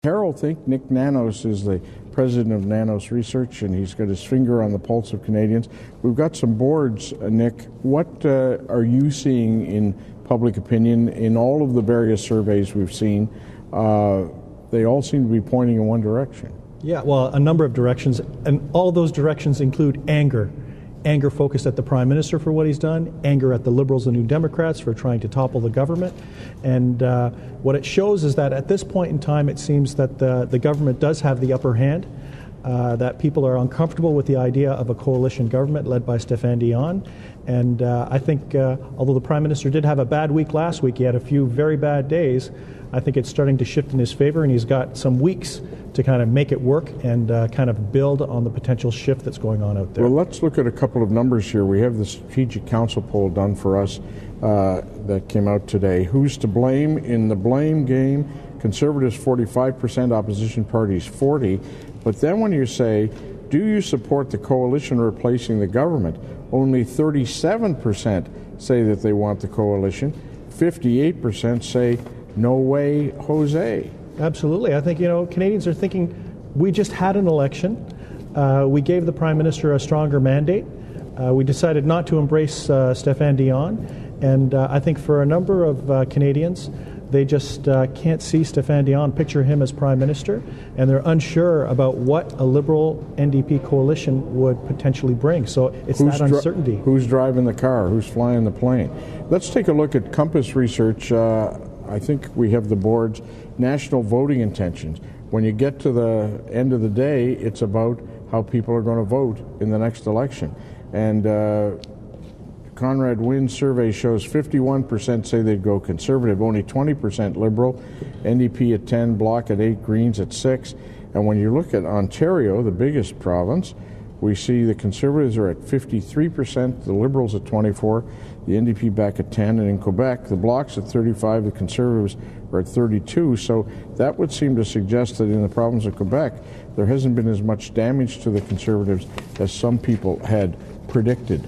Harold think Nick Nanos is the president of Nanos Research, and he's got his finger on the pulse of Canadians. We've got some boards, Nick. What are you seeing in public opinion in all of the various surveys we've seen? They all seem to be pointing in one direction. Yeah, well, a number of directions, and all of those directions include anger. Anger focused at the Prime Minister for what he's done, anger at the Liberals and New Democrats for trying to topple the government. And what it shows is that at this point in time, it seems that the government does have the upper hand, that people are uncomfortable with the idea of a coalition government led by Stéphane Dion. And I think, although the Prime Minister did have a bad week last week, he had a few very bad days, I think it's starting to shift in his favor, and he's got some weeks to kind of make it work and kind of build on the potential shift that's going on out there. Well, let's look at a couple of numbers here. We have the Strategic Council poll done for us that came out today. Who's to blame in the blame game? Conservatives 45%, opposition parties 40%. But then when you say, do you support the coalition replacing the government? Only 37% say that they want the coalition. 58% say, no way, Jose. Absolutely. I think, Canadians are thinking, we just had an election. We gave the Prime Minister a stronger mandate. We decided not to embrace Stéphane Dion. And I think for a number of Canadians, they just can't see Stéphane Dion, picture him as Prime Minister, and they're unsure about what a Liberal NDP coalition would potentially bring. So it's that uncertainty. Who's driving the car? Who's flying the plane? Let's take a look at Compass Research. I think we have the board's national voting intentions. When you get to the end of the day, it's about how people are going to vote in the next election. And Conrad Wynn's survey shows 51% say they'd go Conservative, only 20% Liberal, NDP at 10, Bloc at 8, Greens at 6. And when you look at Ontario, the biggest province, we see the Conservatives are at 53%, the Liberals at 24%, the NDP back at 10%, and in Quebec, the Bloc's at 35%, the Conservatives are at 32%. So that would seem to suggest that in the province of Quebec, there hasn't been as much damage to the Conservatives as some people had predicted.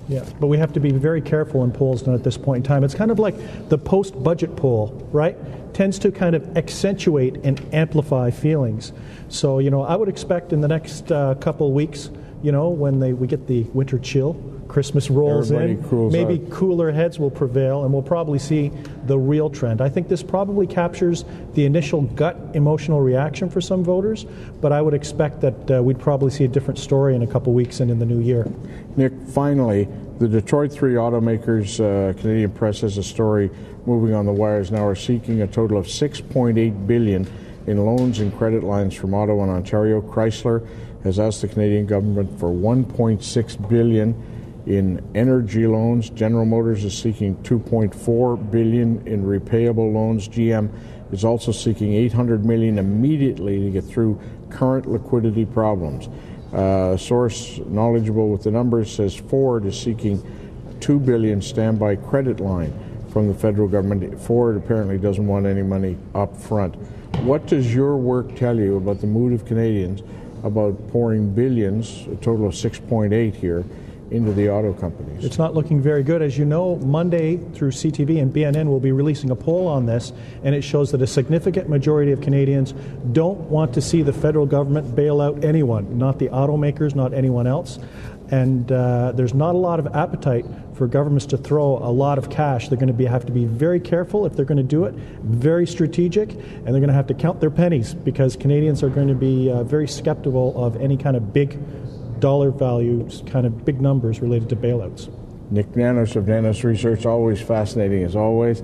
Yeah, but we have to be very careful in polls done at this point in time. It's kind of like the post-budget poll, right? Tends to kind of accentuate and amplify feelings. So, I would expect in the next couple of weeks, when we get the winter chill, Christmas rolls in, maybe cooler heads will prevail, and we'll probably see the real trend. I think this probably captures the initial gut emotional reaction for some voters, but I would expect that we'd probably see a different story in a couple weeks and in the new year. Nick, finally, the Detroit 3 automakers, Canadian Press has a story moving on the wires now, are seeking a total of $6.8 billion in loans and credit lines from Ottawa and Ontario. Chrysler has asked the Canadian government for $1.6 billion in energy loans. General Motors is seeking $2.4 billion in repayable loans. GM is also seeking $800 million immediately to get through current liquidity problems. A source knowledgeable with the numbers says Ford is seeking $2 billion standby credit line from the federal government. Ford apparently doesn't want any money up front. What does your work tell you about the mood of Canadians about pouring billions, a total of 6.8 here, into the auto companies? It's not looking very good. As you know, Monday through CTV and BNN will be releasing a poll on this, and it shows that a significant majority of Canadians don't want to see the federal government bail out anyone, not the automakers, not anyone else. And there's not a lot of appetite for governments to throw a lot of cash. They're going to have to be very careful if they're going to do it, very strategic, and they're going to have to count their pennies, because Canadians are going to be very skeptical of any kind of big dollar values, kind of big numbers related to bailouts. Nick Nanos of Nanos Research, always fascinating as always.